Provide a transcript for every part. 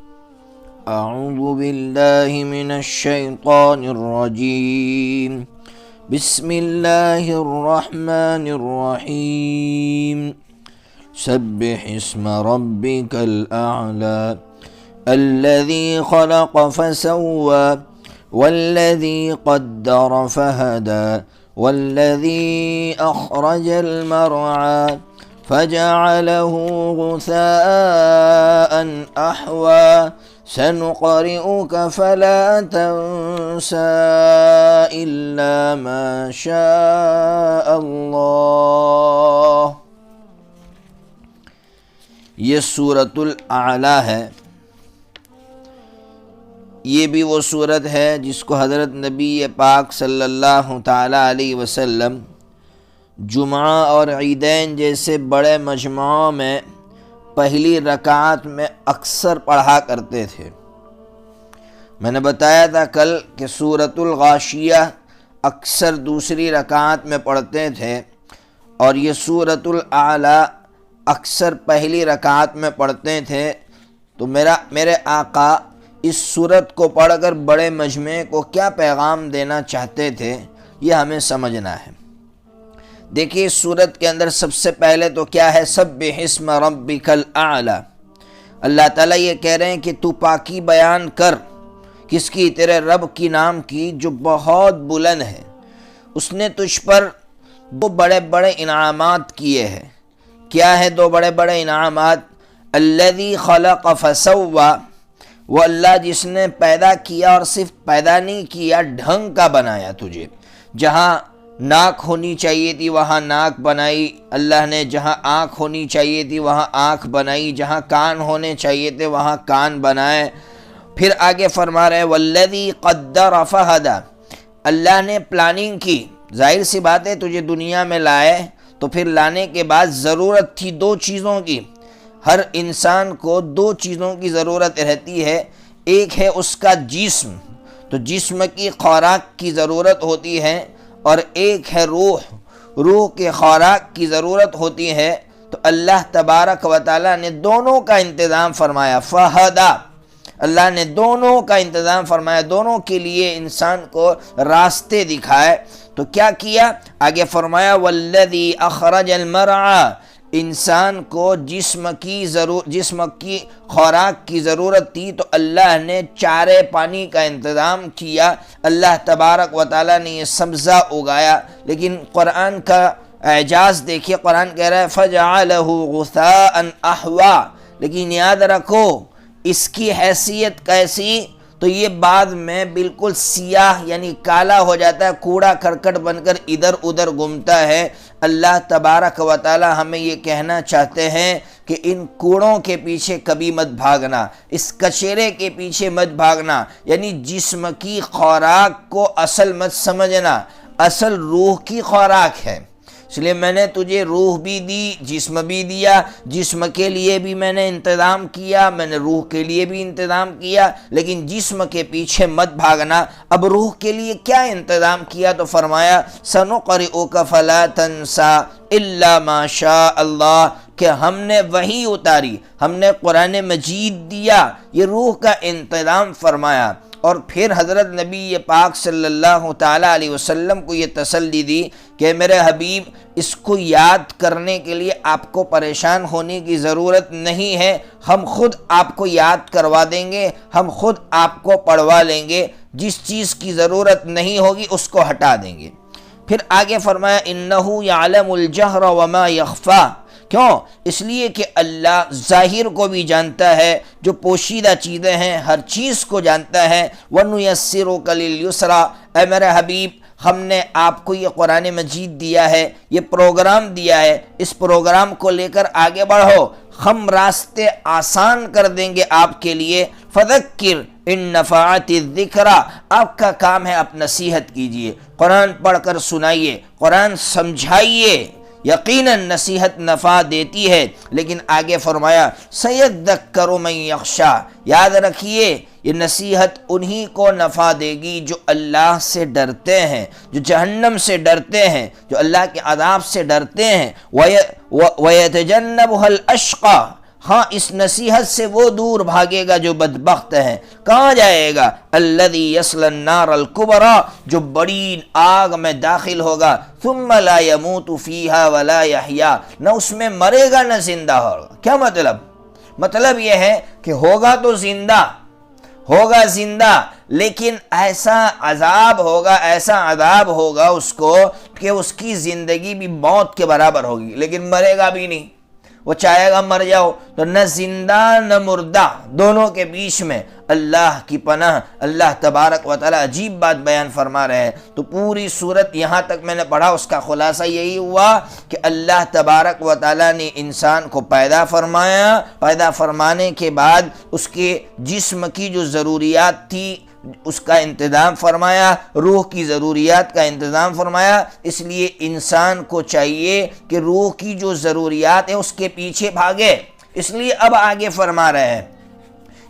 اعوذ باللہ من الشیطان الرجیم بسم اللہ الرحمن الرحیم سبح اسم ربک الاعلی الذی خلق فسوى والذی قدر فہدى والذی اخرج المرعى فجعله غثاء احوى سنقرئك فلا تنسى إلا ما شاء اللہ۔ یہ سورۃ الاعلیٰ ہے۔ یہ بھی وہ سورت ہے جس کو حضرت نبی پاک صلی اللہ تعالیٰ علیہ وسلم جمعہ اور عیدین جیسے بڑے مجمعوں میں پہلی رکعت میں اکثر پڑھا کرتے تھے۔ میں نے بتایا تھا کل کہ سورۃ الغاشیہ اکثر دوسری رکعت میں پڑھتے تھے، اور یہ سورۃ الاعلیٰ اکثر پہلی رکعت میں پڑھتے تھے۔ تو میرے آقا اس سورت کو پڑھ کر بڑے مجمع کو کیا پیغام دینا چاہتے تھے، یہ ہمیں سمجھنا ہے۔ دیکھیے اس سورت کے اندر سب سے پہلے تو کیا ہے؟ سبح اسم ربک الاعلی۔ اللہ تعالیٰ یہ کہہ رہے ہیں کہ تو پاکی بیان کر، کس کی؟ تیرے رب کی نام کی جو بہت بلند ہے۔ اس نے تجھ پر دو بڑے بڑے انعامات کیے ہیں۔ کیا ہے دو بڑے بڑے انعامات؟ الذی خلق فسوى، وہ اللہ جس نے پیدا کیا اور صرف پیدا نہیں کیا، ڈھنگ کا بنایا تجھے۔ جہاں ناک ہونی چاہیے تھی وہاں ناک بنائی اللہ نے، جہاں آنکھ ہونی چاہیے تھی وہاں آنکھ بنائی، جہاں کان ہونے چاہیے تھے وہاں کان بنائے۔ پھر آگے فرما رہے والذی قدر فہدی، اللہ نے پلاننگ کی۔ ظاہر سی بات ہے تجھے دنیا میں لائے تو پھر لانے کے بعد ضرورت تھی دو چیزوں کی۔ ہر انسان کو دو چیزوں کی ضرورت رہتی ہے، ایک ہے اس کا جسم، تو جسم کی خوراک کی ضرورت ہوتی ہے، اور ایک ہے روح کے خوراک کی ضرورت ہوتی ہے۔ تو اللہ تبارک و تعالیٰ نے دونوں کا انتظام فرمایا، فہدا، اللہ نے دونوں کا انتظام فرمایا، دونوں کے لیے انسان کو راستے دکھائے۔ تو کیا کیا؟ آگے فرمایا والذی اخرج المرعى، انسان کو جسم کی خوراک کی ضرورت تھی تو اللہ نے چارے پانی کا انتظام کیا، اللہ تبارک و تعالیٰ نے یہ سبزہ اگایا۔ لیکن قرآن کا اعجاز دیکھیے، قرآن کہہ رہا ہے فَجَعَلَهُ غُثَاءً أَحْوَىٰ، لیکن یاد رکھو اس کی حیثیت کیسی؟ تو یہ بعد میں بالکل سیاہ یعنی کالا ہو جاتا ہے، کوڑا کرکٹ بن کر ادھر ادھر گھومتا ہے۔ اللہ تبارک و تعالی ہمیں یہ کہنا چاہتے ہیں کہ ان کوڑوں کے پیچھے کبھی مت بھاگنا، اس کچرے کے پیچھے مت بھاگنا، یعنی جسم کی خوراک کو اصل مت سمجھنا، اصل روح کی خوراک ہے۔ اس لیے میں نے تجھے روح بھی دی، جسم بھی دیا، جسم کے لیے بھی میں نے انتظام کیا، میں نے روح کے لیے بھی انتظام کیا، لیکن جسم کے پیچھے مت بھاگنا۔ اب روح کے لیے کیا انتظام کیا؟ تو فرمایا سنقرئک فلا تنسى الا ما شاء اللہ، کہ ہم نے وحی اتاری، ہم نے قرآن مجید دیا، یہ روح کا انتظام فرمایا۔ اور پھر حضرت نبی پاک صلی اللہ تعالیٰ علیہ وسلم کو یہ تسلی دی کہ میرے حبیب اس کو یاد کرنے کے لیے آپ کو پریشان ہونے کی ضرورت نہیں ہے، ہم خود آپ کو یاد کروا دیں گے، ہم خود آپ کو پڑھوا لیں گے، جس چیز کی ضرورت نہیں ہوگی اس کو ہٹا دیں گے۔ پھر آگے فرمایا اِنَّهُ يَعْلَمُ الْجَهْرَ وَمَا يَخْفَى، کیوں؟ اس لیے کہ اللہ ظاہر کو بھی جانتا ہے، جو پوشیدہ چیزیں ہیں ہر چیز کو جانتا ہے۔ وَنُيَسِّرُكَ لِلْيُسْرَى، اے میرے حبیب ہم نے آپ کو یہ قرآن مجید دیا ہے، یہ پروگرام دیا ہے، اس پروگرام کو لے کر آگے بڑھو، ہم راستے آسان کر دیں گے آپ کے لیے۔ فَذَكِّرْ إِن نَفَعَتِ الذِّكْرَى، آپ کا کام ہے آپ نصیحت کیجئے، قرآن پڑھ کر سنائیے، قرآن سمجھائیے، یقیناً نصیحت نفع دیتی ہے۔ لیکن آگے فرمایا سَيَذَّكَّرُ مَن يَخْشَىٰ، یاد رکھیے یہ نصیحت انہی کو نفع دے گی جو اللہ سے ڈرتے ہیں، جو جہنم سے ڈرتے ہیں، جو اللہ کے عذاب سے ڈرتے ہیں۔ وَيَتَجَنَّبُهَا الْأَشْقَىٰ، ہاں اس نصیحت سے وہ دور بھاگے گا جو بدبخت ہے. کہاں جائے گا؟ الذی یصلی النار الکبریٰ، جو بڑی آگ میں داخل ہوگا. ثم لا یموت فیہا ولا یحییٰ، نہ اس میں مرے گا نہ زندہ ہوگا. کیا مطلب؟ مطلب یہ ہے کہ ہوگا تو زندہ لیکن ایسا عذاب ہوگا اس کو کہ اس کی زندگی بھی موت کے برابر ہوگی، لیکن مرے گا بھی نہیں. وہ چاہے گا مر جاؤ تو نہ زندہ نہ مردہ، دونوں کے بیچ میں. اللہ کی پناہ. اللہ تبارک و تعالی عجیب بات بیان فرما رہے ہیں. تو پوری صورت یہاں تک میں نے پڑھا، اس کا خلاصہ یہی ہوا کہ اللہ تبارک و تعالی نے انسان کو پیدا فرمایا. پیدا فرمانے کے بعد اس کے جسم کی جو ضروریات تھی اس کا انتظام فرمایا، روح کی ضروریات کا انتظام فرمایا. اس لیے انسان کو چاہیے کہ روح کی جو ضروریات ہیں اس کے پیچھے بھاگے. اس لیے اب آگے فرما رہے ہیں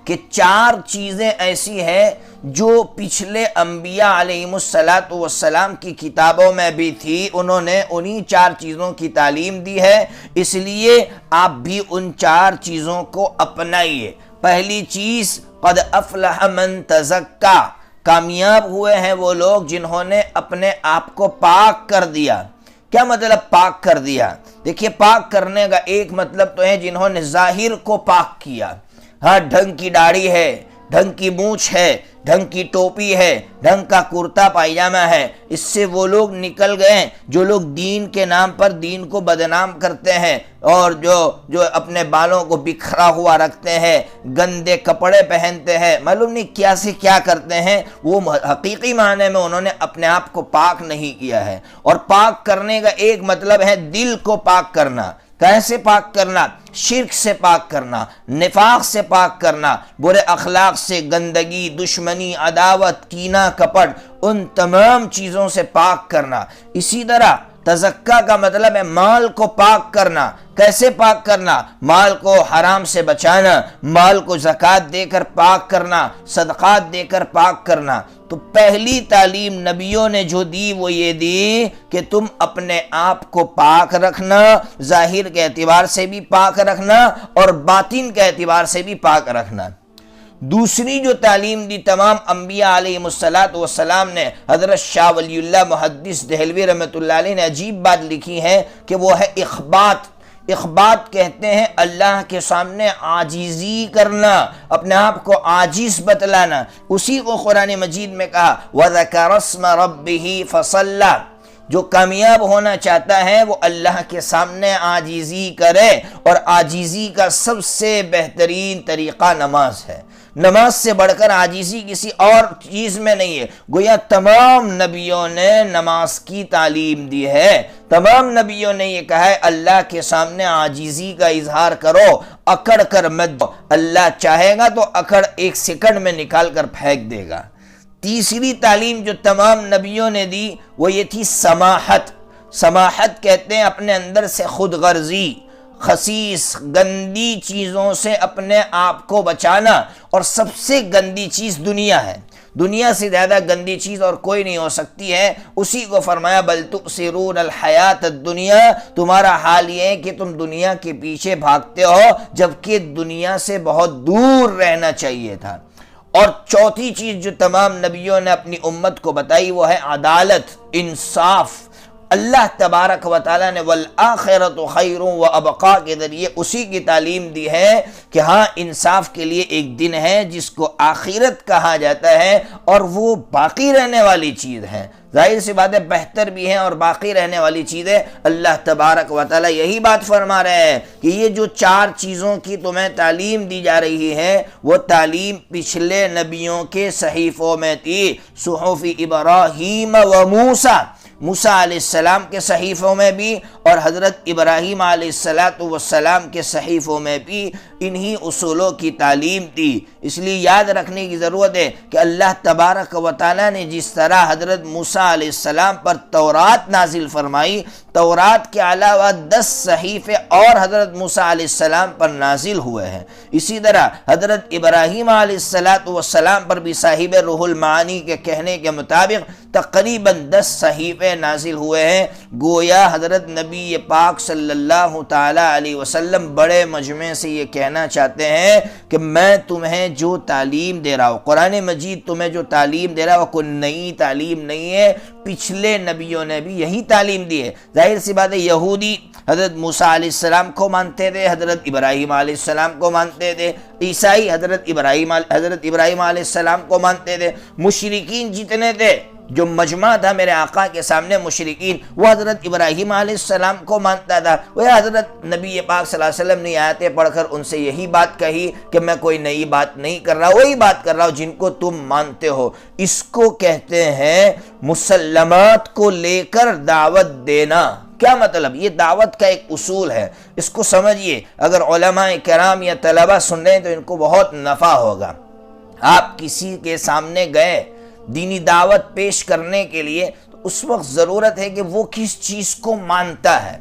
کہ 4 چیزیں ایسی ہیں جو پچھلے انبیاء علیہم السلام کی کتابوں میں بھی تھی، انہوں نے انہی 4 چیزوں کی تعلیم دی ہے. اس لیے آپ بھی ان 4 چیزوں کو اپنائیے. پہلی چیز، قد افلح من تزکا، کامیاب ہوئے ہیں وہ لوگ جنہوں نے اپنے آپ کو پاک کر دیا. کیا مطلب پاک کر دیا؟ دیکھیے، پاک کرنے کا ایک مطلب تو ہے جنہوں نے ظاہر کو پاک کیا. ہاں، ڈھنگ کی داڑھی ہے، ڈھنگ کی مونچھ ہے، ڈھنگ کی ٹوپی ہے، ڈھنگ کا کرتا پائجامہ ہے، اس سے وہ لوگ نکل گئے جو لوگ دین کے نام پر دین کو بدنام کرتے ہیں اور جو اپنے بالوں کو بکھرا ہوا رکھتے ہیں، گندے کپڑے پہنتے ہیں، معلوم نہیں کیا سے کیا کرتے ہیں. وہ حقیقی معنی میں انہوں نے اپنے آپ کو پاک نہیں کیا ہے. اور پاک کرنے کا ایک مطلب ہے دل کو پاک کرنا. کیسے پاک کرنا؟ شرک سے پاک کرنا، نفاق سے پاک کرنا، برے اخلاق سے، گندگی، دشمنی، عداوت، کینہ، کپٹ، ان تمام چیزوں سے پاک کرنا. اسی طرح تزکا کا مطلب ہے مال کو پاک کرنا. کیسے پاک کرنا؟ مال کو حرام سے بچانا، مال کو زکوٰۃ دے کر پاک کرنا، صدقات دے کر پاک کرنا. تو پہلی تعلیم نبیوں نے جو دی وہ یہ دی کہ تم اپنے آپ کو پاک رکھنا، ظاہر کے اعتبار سے بھی پاک رکھنا اور باطن کے اعتبار سے بھی پاک رکھنا. دوسری جو تعلیم دی تمام انبیاء علیہم السلام نے، حضرت شاہ ولی اللہ محدث دہلوی رحمۃ اللہ علیہ نے عجیب بات لکھی ہے کہ وہ ہے اخبات. اخبات کہتے ہیں اللہ کے سامنے عاجزی کرنا، اپنے آپ کو عاجز بتلانا. اسی کو قرآن مجید میں کہا وَذَكَرَ اسْمَ رَبِّهِ فَصَلَّى. جو کامیاب ہونا چاہتا ہے وہ اللہ کے سامنے عاجزی کرے، اور عاجزی کا سب سے بہترین طریقہ نماز ہے. نماز سے بڑھ کر عاجزی کسی اور چیز میں نہیں ہے. گویا تمام نبیوں نے نماز کی تعلیم دی ہے. تمام نبیوں نے یہ کہا ہے اللہ کے سامنے عاجزی کا اظہار کرو، اکڑ کر مت دو. اللہ چاہے گا تو اکڑ 1 سیکنڈ میں نکال کر پھینک دے گا. تیسری تعلیم جو تمام نبیوں نے دی وہ یہ تھی سماحت. سماحت کہتے ہیں اپنے اندر سے خود غرضی، خسیس گندی چیزوں سے اپنے آپ کو بچانا. اور سب سے گندی چیز دنیا ہے. دنیا سے زیادہ گندی چیز اور کوئی نہیں ہو سکتی ہے. اسی کو فرمایا بل تؤثرون الحیات الدنیا، تمہارا حال یہ ہے کہ تم دنیا کے پیچھے بھاگتے ہو جبکہ دنیا سے بہت دور رہنا چاہیے تھا. اور چوتھی چیز جو تمام نبیوں نے اپنی امت کو بتائی وہ ہے عدالت، انصاف. اللہ تبارک و تعالیٰ نے والآخرۃ خیر وابقیٰ کے ذریعے اسی کی تعلیم دی ہے کہ ہاں انصاف کے لیے ایک دن ہے جس کو آخرت کہا جاتا ہے، اور وہ باقی رہنے والی چیز ہے. ظاہر سی بات ہے بہتر بھی ہیں اور باقی رہنے والی چیزیں. اللہ تبارک و تعالیٰ یہی بات فرما رہے ہیں کہ یہ جو 4 چیزوں کی تمہیں تعلیم دی جا رہی ہے وہ تعلیم پچھلے نبیوں کے صحیفوں میں تھی. صحف ابراہیم و موسیٰ، موسیٰ علیہ السلام کے صحیفوں میں بھی اور حضرت ابراہیم علیہ السلام کے صحیفوں میں بھی انہی اصولوں کی تعلیم تھی. اس لیے یاد رکھنے کی ضرورت ہے کہ اللہ تبارک و تعالیٰ نے جس طرح حضرت موسیٰ علیہ السلام پر تورات نازل فرمائی، تورات کے علاوہ 10 صحیفے اور حضرت موسیٰ علیہ السلام پر نازل ہوئے ہیں. اسی طرح حضرت ابراہیم علیہ السلام پر بھی صاحب روح المعانی کے کہنے کے مطابق تقریباً 10 صحیفے نازل ہوئے ہیں. گویا حضرت نبی پاک صلی اللہ تعالی علیہ وسلم بڑے مجمع سے یہ کہہ کہنا چاہتے ہیں کہ میں تمہیں جو تعلیم دے رہا ہوں، قرآن مجید تمہیں جو تعلیم دے رہا ہے وہ کوئی نئی تعلیم نہیں ہے، پچھلے نبیوں نے بھی یہی تعلیم دی ہے۔ ظاہر سی بات ہے یہودی حضرت موسیٰ علیہ السلام کو مانتے تھے، حضرت ابراہیم علیہ السلام کو مانتے تھے، عیسائی حضرت ابراہیم علیہ السلام کو مانتے تھے، مشرکین جتنے تھے، جو مجمع تھا میرے آقا کے سامنے مشرکین، وہ حضرت ابراہیم علیہ السلام کو مانتا تھا۔ وہ حضرت نبی پاک صلی اللہ علیہ وسلم نے آیتیں پڑھ کر ان سے یہی بات کہی کہ میں کوئی نئی بات نہیں کر رہا، وہی بات کر رہا ہوں جن کو تم مانتے ہو۔ اس کو کہتے ہیں مسلمات کو لے کر دعوت دینا۔ کیا مطلب؟ یہ دعوت کا ایک اصول ہے، اس کو سمجھیے۔ اگر علماء کرام یا طلبہ سن رہے ہیں تو ان کو بہت نفع ہوگا۔ آپ کسی کے سامنے گئے دینی دعوت پیش کرنے کے لیے، تو اس وقت ضرورت ہے کہ وہ کس چیز کو مانتا ہے،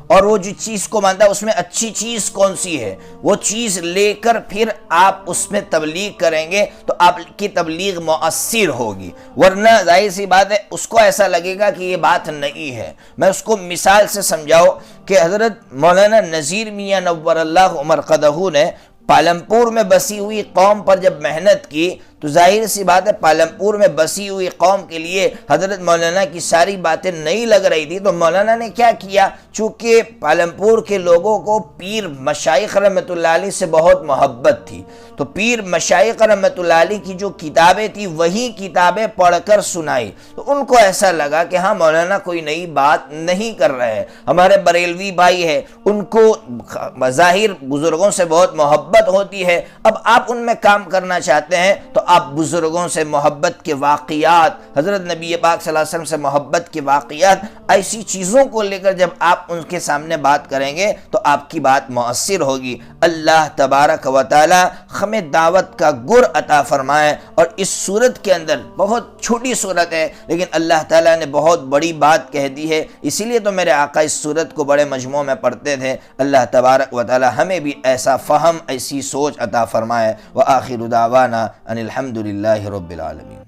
اور وہ جو چیز کو مانتا ہے اس میں اچھی چیز کون سی ہے، وہ چیز لے کر پھر آپ اس میں تبلیغ کریں گے تو آپ کی تبلیغ مؤثر ہوگی۔ ورنہ ظاہر سی بات ہے اس کو ایسا لگے گا کہ یہ بات نہیں ہے۔ میں اس کو مثال سے سمجھاؤ کہ حضرت مولانا نذیر میاں نور اللہ مرقدہ نے پالمپور میں بسی ہوئی قوم پر جب محنت کی تو ظاہر سی بات ہے پالمپور میں بسی ہوئی قوم کے لیے حضرت مولانا کی ساری باتیں نہیں لگ رہی تھی، تو مولانا نے کیا کیا، چونکہ پالمپور کے لوگوں کو پیر مشائخ رحمۃ اللہ علیہ سے بہت محبت تھی، تو پیر مشائخ رحمۃ اللہ علیہ کی جو کتابیں تھی وہی کتابیں پڑھ کر سنائی، تو ان کو ایسا لگا کہ ہاں مولانا کوئی نئی بات نہیں کر رہے ہیں۔ ہمارے بریلوی بھائی ہیں، ان کو بظاہر بزرگوں سے بہت محبت ہوتی ہے، اب آپ ان میں کام کرنا چاہتے ہیں تو آپ بزرگوں سے محبت کے واقعات، حضرت نبی پاک صلی اللہ علیہ وسلم سے محبت کے واقعات، ایسی چیزوں کو لے کر جب آپ ان کے سامنے بات کریں گے تو آپ کی بات مؤثر ہوگی۔ اللہ تبارک و تعالی ہمیں دعوت کا گر عطا فرمائے، اور اس صورت کے اندر بہت چھوٹی صورت ہے لیکن اللہ تعالیٰ نے بہت بڑی بات کہہ دی ہے، اسی لیے تو میرے آقا اس صورت کو بڑے مجموع میں پڑھتے تھے۔ اللہ تبارک و تعالی ہمیں بھی ایسا فہم، ایسی سوچ عطا فرمائے۔ وآخر دعوانا ان الحمد للہ رب العالمین۔